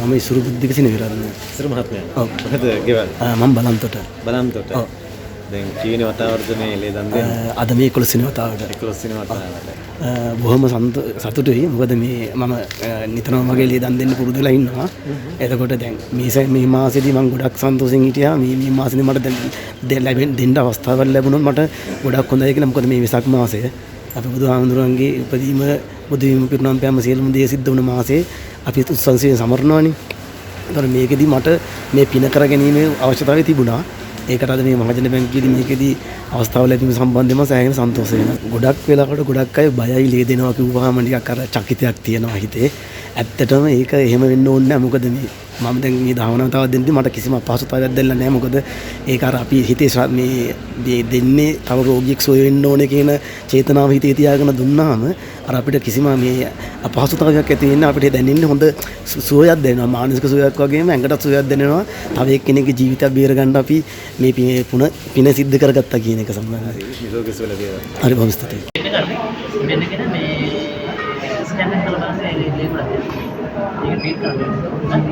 මම ඉසුරු බුද්ධික සිනවිරත්න. ඉසුරු මහත්මයා. ඔව්. මොකද ගෙවල්? මම බලන්තොට. බලන්තොට. ඔව්. දැන් කීවෙනි වතාවටද මේ ලේ දන් දෙන්නේ? අද මේ 11 වෙනි වතාවට. 11 වෙනි වතාවට. බොහොම සතුටුයි. මොකද මේ මම නිතරම වගේ ලේ දන් දෙන්න පුරුදු වෙලා ඉන්නවා. එතකොට දැන් මේ මාසෙදී මම ගොඩක් සන්තෝෂෙන් හිටියා. මේ මාසෙදී මට දැන් දෙන්න අවස්ථාවක් ලැබුණොත් මට ගොඩක් හොඳයි කියලා. මොකද මේ වෙසක් මාසය අපි බුදුහාමුදුරන්ගේ උපදීම බුදුවීම පිරුණම් පෑම සියලුම දේ සිද්ධ වුණ මාසේ අපි උත්සවයෙන් සමරනවානේ. ඒතකොට මේකෙදි මට මේ පින කර ගැනීමේ අවශ්‍යතාවය තිබුණා. ඒකට අද මේ මහජන බැංකුවේදී මේකෙදි අවස්ථාව ලැබීම සම්බන්ධයෙන්ම සෑහෙන සන්තෝෂ වෙනවා. ගොඩක් වෙලාවට ගොඩක් අය බයයි ලේ දෙනවා කිව්වහම ටිකක් අර චකිතයක් තියෙනවා හිතේ. ඇත්තටම ඒක එහෙම වෙන්න ඕනේ නැහැ. මොකද මම දැන් මේ ධාවනාව දෙන්නදී මට කිසිම අපහසුතාවයක් දැනෙලා නැහැ. මොකද ඒක අර අපි හිතේ මේ දෙන්නේ තව රෝගියෙක් සුව වෙන්න ඕනේ කියන චේතනාව හිතේ තියාගෙන දුන්නාම අර අපිට කිසිම මේ අපහසුතාවයක් ඇති වෙන්නේ අපිට දැනෙන්නේ හොඳ සුවයක් දැනෙනවා. මානසික සුවයක් වගේම ඇඟටත් සුවයක් දැනෙනවා. තව එක්කෙනෙක්ගේ ජීවිතයක් බේර ගන්න අපි මේ පින සිද්ධ කරගත්තා කියන එක සම්බන්ධයි. නිරෝගී සුව ලැබේවා. හරි බොහොම ස්තුතියි. වෙනකෙන මේ ස්කෑන් එක කරලා බලන්න ලේබල් එක. ඒක ට්‍රීට් කරන්න.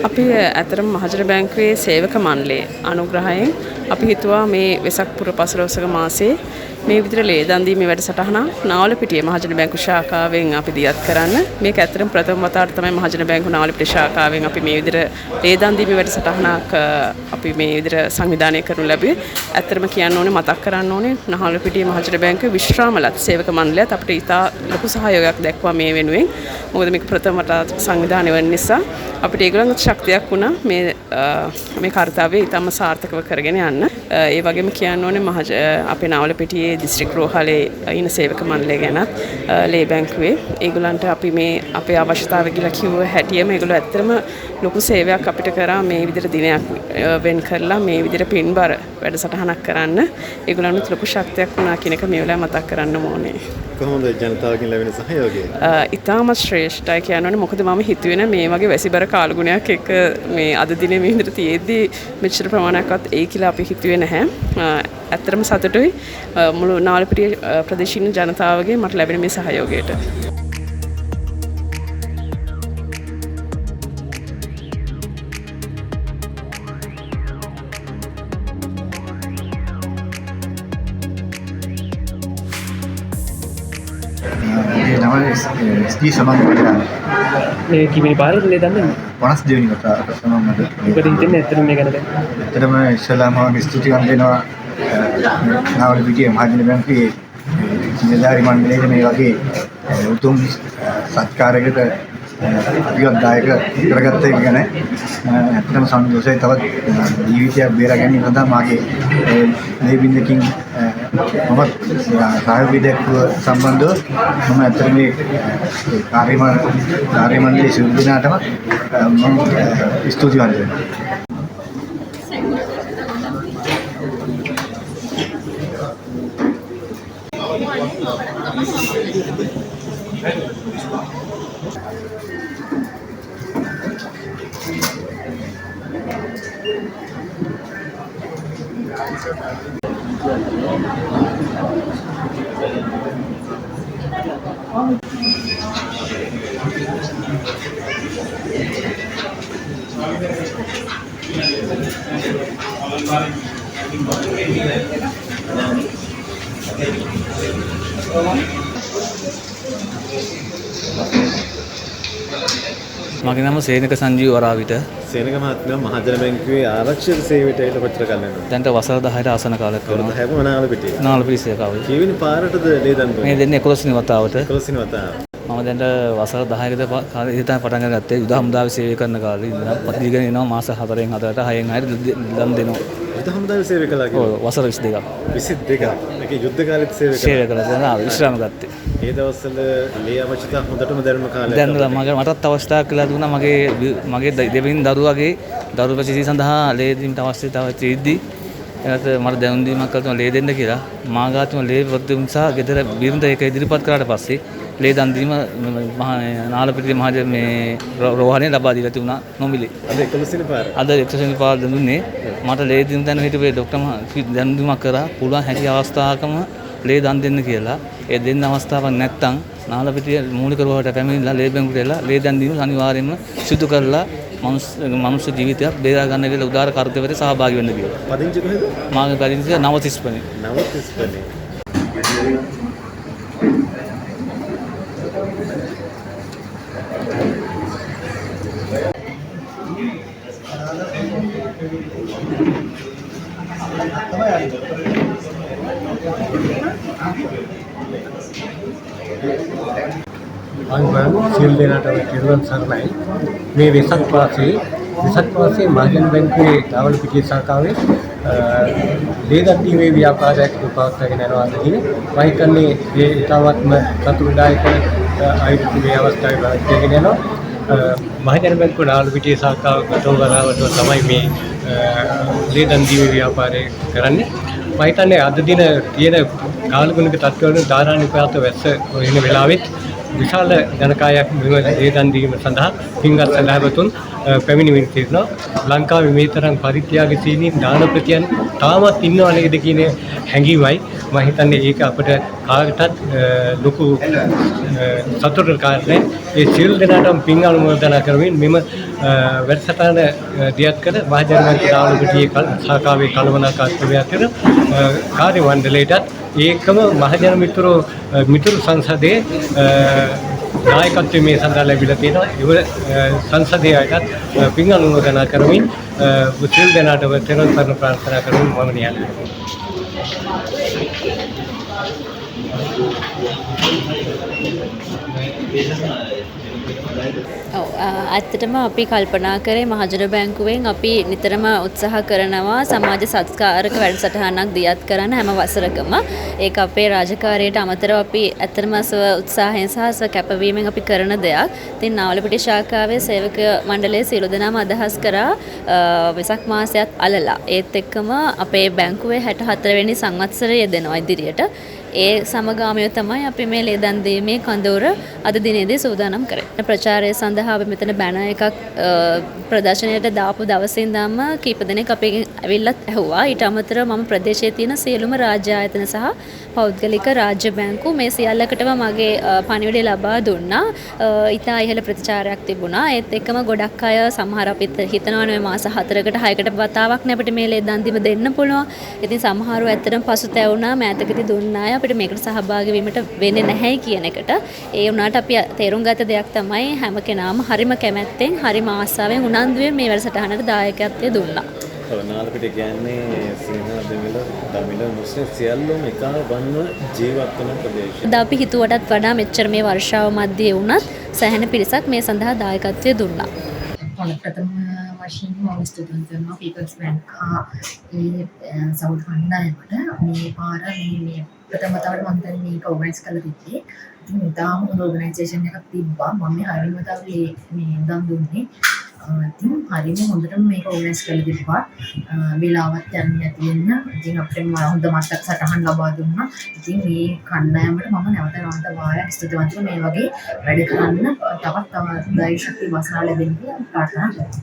අපි ඇතරම මහජන බැංකුවේ සේවක මණ්ඩලයේ අනුග්‍රහයෙන් අපි හිතුවා මේ වෙසක් පුර පසළොස්වක මාසයේ මේ විදිහට ලේ දන් දීමේ වැඩසටහන නාවලපිටිය මහජන බැංකු ශාඛාවෙන් අපි දියත් කරන්න. මේක ඇත්තටම ප්‍රථම වතාවට තමයි මහජන බැංකු නාවලපිටිය ශාඛාවෙන් අපි මේ විදිහට ලේ දන් දීමේ වැඩසටහනක් අපි මේ විදිහට සංවිධානය කරනු ලැබුවේ. ඇත්තටම කියන්න ඕනේ මතක් කරන්න ඕනේ නාවලපිටිය මහජන බැංකුවේ විශ්‍රාමලත් සේවක මණ්ඩලයත් අපිට ඉතා ලොකු සහයෝගයක් දැක්වුවා මේ වෙනුවෙන්. මොකද මේක ප්‍රථම වතාවට සංවිධානය වෙන නිසා අපිට ඒගොල්ලන්ට ශක්තියක් වුණා මේ කාර්යය ඉතාම සාර්ථකව කරගෙන යන්න. ඒ වගේම කියන්න ඕනේ අපේ නාවලපිටියේ දිස්ත්‍රික් රෝහලේ ඉන්න සේවක මණ්ඩලය ගැනත් ලේ බැංකුවේ ඒගොල්ලන්ට අපි මේ අපේ අවශ්‍යතාවය කියලා කිව්ව හැටියෙම ඒගොල්ලෝ ඇත්තටම ලොකු සේවයක් අපිට කරා මේ විදිහට දිනයක් වෙන් කරලා මේ විදිහට පින්බර වැඩසටහනක් කරන්න. ඒගොල්ලන්ට ලොකු ශක්තියක් වුණා කියන එක මේ වෙලාවේ මතක් කරන්න ඕනේ. කොහොමද ජනතාවගෙන් ලැබෙන සහයෝගය? ඉතාමත් ශ්‍රේෂ්ඨයි කියන්නේ. මොකද මම හිතුවේ නෑ මේ වගේ වැසිබර කාලගුණයක් එක්ක මේ අද දිනේ මේ විදිහට තියෙද්දි මෙච්චර ප්‍රමාණයක්වත් ඒ කියලා අපි හිතුවේ නැහැ. ඇත්තටම සතුටුයි මුළු නාවලපිටිය ප්‍රදේශීය ජනතාවගේ මට ලැබෙන මේ සහයෝගයට. ස්ටී සමන් කරන්නේ. මේ කිමේ පාරට ලේ දන් දෙන්නේ? 52 වෙනි වතාවට සමන් මත. මොකද හිතන්නේ ඇත්තටම මේ ගැන දැන්? ඇත්තටම ඉස්ලාම ස්තුතිවන්ත වෙනවා නාවලපිටිය මහජන බැංකුවේ නිලධාරි මණ්ඩලයේ මේ වගේ උතුම් සත්කාරයකට අපිවත් දායක කරගත්ත එක ගැන ඇත්තටම සන්තෝෂයි. තවත් ජීවිතයක් බේරා ගැනීම සඳහා මාගේ මේ බින්දකින් මම සහයෝගය දැක්වුව සම්බන්ධව මම ඇත්තටම මේ කාර්ය මණ්ඩලයේ සියලු දෙනාටම මම ස්තුතිවන්ත වෙනවා. මගේ නම සේනක සංජීව වරාවිට. සේනක මහත්මයා මහජන බැංකුවේ ආරක්ෂක සේවයට ඇවිල්ලා කොච්චර කාලයක් යනවද? දැන්ට වසර 10ට ආසන කාලයක් වරද හැම නාලපිටියේ. නාලපිටියේ කාවේ. කීවෙනි පාරටද ලේ දන් දුන්නේ? මේ දෙන්නේ 11 වෙනි වතාවට. 11 වෙනි වතාව. මම දැන්ට වසර 10කට කාලේ ඉඳන් පටන් ගත්තේ යුද හමුදාවේ සේවය කරන කාලේ ඉඳන් ප්‍රතිදින එනවා මාස 4න් 4ට 6න් 6ට දන් දෙනවා. යුද හමුදාවේ සේවය කළා ඔව් වසර 22ක්. 22ක්. ඒකේ යුද්ධ කාලෙත් සේවය කළා. සේවය කළා. දැන් විශ්‍රාම ගත්තේ. ඒ දවස්වල ලේ අවශ්‍යතා හොඳටම දැනුන කාලයක්. දැන් මටත් අවස්ථාවක් කියලා දුන්නා මගේ දෙවෙනි දරුවගේ දරුව ප්‍රතිසි සඳහා ලේ දීමට අවශ්‍යතාවය තියෙද්දි එයාට මට දැනුම් දීමක් කළා ලේ දෙන්න කියලා. මාගාතුම ලේ වෘත්ති නිසා ගෙදර බිරිඳ ඒක ඉදිරිපත් කරාට පස්සේ ලේ දන් දීම නාලපිටියේ මහජන මේ රෝහණේ ලබා දීලා තිබුණා නොමිලේ. අද 11 වෙනි පාර. අද 11 වෙනි පාර දුන්නේ. මට ලේ දීම දැන හිටපේ ડોක්ටර් දැනුම් දීමක් කරා පුළුවන් හැකි අවස්ථාවකම ලේ දන් දෙන්න කියලා. ඒ දෙන්න අවස්ථාවක් නැත්තම් නාලපිටිය මූලික රෝහලට පැමිණිලා ලේ බැංකුවට එලා ලේ දන් දීම අනිවාර්යයෙන්ම සිදු කරලා මනුස්ස ජීවිතයක් බේරා ගන්න කියලා උදාර කර්තව්‍යයට සහභාගී වෙන්න කියලා. පදිංචි කොහෙද? මාගේ පදිංචිය නවතිස්පනේ. නවතිස්පනේ. අනුගමන සියලු දෙනාටම තිරුවන් සරණයි. මේ වෙසක් මාසයේ මහජන බැංකුවේ නාවලපිටිය ශාඛාවේ ලේ දන් දීමේ ව්‍යාපාරයක් පවත්වාගෙන යනවා කියන්නේ මම හිතන්නේ ඒ ඉතාමත්ම සතුටුදායක ආයුධ අවස්ථාවේ පවත්වාගෙන යනවා. මහජන බැංකුවේ නාවලපිටිය ශාඛාව ගත වරාවට තමයි මේ ලේ දන් දීමේ ව්‍යාපාරය කරන්නේ. මම හිතන්නේ අද දින තියෙන කාලගුණික තත්ත්වවලින් ධාරානිපාත වැස්ස වෙන වෙලාවෙත් විශාල ජනකායක් මෙම ලේ දන් දීම සඳහා පින්වත් සඳහවතුන් පැමිණෙමින් සිටිනවා. ලංකාවේ මේ තරම් පරිත්‍යාගශීලී දාන ප්‍රතියන් තාමත් ඉන්නව නේද කියන හැඟීමයි මම හිතන්නේ ඒක අපිට කාටත් ලොකු සතුටුට කාරණේ. ඒ සියලු දෙනාටම පින් අනුමෝදනා කරමින් මෙම වැඩසටහන දියත් කර මහජන බැංකුවේ නාවලපිටියේ ශාඛාවේ කළමනාකාරී කරන කාර්ය මණ්ඩලයටත් ඒකම මහජන මිතුරු සංසදයේ නායකත්වයේ මේ සඳහා ලැබිලා තියෙනවා. ඒ සංසදයේ අයටත් පින් අනුමෝදනා කරමින් සියලු දෙනාටම තෙරුවන් සරණ ප්‍රාර්ථනා කරමින් මම නියැලෙනවා. ඇත්තටම අපි කල්පනා කරේ මහජන බැංකුවෙන් අපි නිතරම උත්සාහ කරනවා සමාජ සත්කාරක වැඩසටහනක් දියත් කරන්න හැම වසරකම. ඒක අපේ රාජකාරියට අමතරව අපි ඇත්තටම උත්සාහයෙන් සහ කැපවීමෙන් අපි කරන දෙයක්. ඉතින් නාවලපිටිය ශාඛාවේ සේවක මණ්ඩලයේ සියලු දෙනාම අදහස් කරා වෙසක් මාසයත් අලලා ඒත් එක්කම අපේ බැංකුවේ 64 වෙනි සංවත්සරය යෙදෙනවා ඉදිරියට. ඒ සමගාමීව තමයි අපි මේ ලේ දන් දීමේ කඳවුර අද දිනේදී සූදානම් කරන්නේ. ප්‍රචාරය සඳහා අපි මෙතන බැනර් එකක් ප්‍රදර්ශනයට දාපු දවසේ ඉඳන්ම කීප දෙනෙක් අපි ඇවිල්ලත් ඇහුවා. ඊට අමතරව මම ප්‍රදේශයේ තියෙන සියලුම රාජ්‍ය ආයතන සහ පෞද්ගලික රාජ්‍ය බැංකු මේ සියල්ලකටම මගේ පණිවිඩය ලබා දුන්නා. ඉතා ඉහළ ප්‍රතිචාරයක් තිබුණා. ඒත් එක්කම ගොඩක් අය සමහර අපිත් හිතනවා නේ මාස 4කට 6කට වතාවක් නේ අපිට මේ ලේ දන් දීම දෙන්න පුළුවන්. ඉතින් සමහරව ඇත්තටම පසුතැවුණා මෑතකදී දුන්න අය අපිට මේකට සහභාගී වීමට වෙන්නේ නැහැ කියන එකට. ඒ වුණාට අපි තේරුම් ගත දෙයක් තමයි හැම කෙනාම හරිම කැමැත්තෙන් හරිම ආසාවෙන් උනන්දුවෙන් මේ වැඩසටහනට දායකත්වය දුන්නා. නාලපිටිය කියන්නේ සිංහල දෙමළ තමිළ මුස්ලිම් සියල්ලම එකම වන්ව ජීවත් වෙන ප්‍රදේශය. අද අපි හිතුවටත් වඩා මෙච්චර මේ වර්ෂාව මැද්දේ වුණත් සෑහෙන පිරිසක් මේ සඳහා දායකත්වය දුන්නා. प्रथम වශයෙන් මම ස්තුතිවන්ත වෙනවා පීපල්ස් බැංක් සවුත් කණ්ඩායමට මේ පාර මේ ප්‍රථම වතාවට මම දැන් මේක ඕගනයිස් කරලා තිබ්බේ. ඉතින් ඉතාලම හොඳ ඕගනයිසේෂන් එකක් තිබ්බා. මම මේ හරියම වතාවේ මේ දන් දුන්නේ. ඉතින් හරියම හොඳටම මේක ඕගනයිස් කරලා තිබ්බා. වෙලාවත් යන්නේ නැති වෙන්න. ඉතින් අපිට හොඳ මතක සටහන් ලබා දුන්නා. ඉතින් මේ කණ්ඩායමට මම නැවත වාරයක් ස්තුතිවන්ත මේ වගේ වැඩ කරන්න තවත් ධෛර්ය ශක්තිය වසනා ලැබෙන්න කියලා ප්‍රාර්ථනා කරනවා.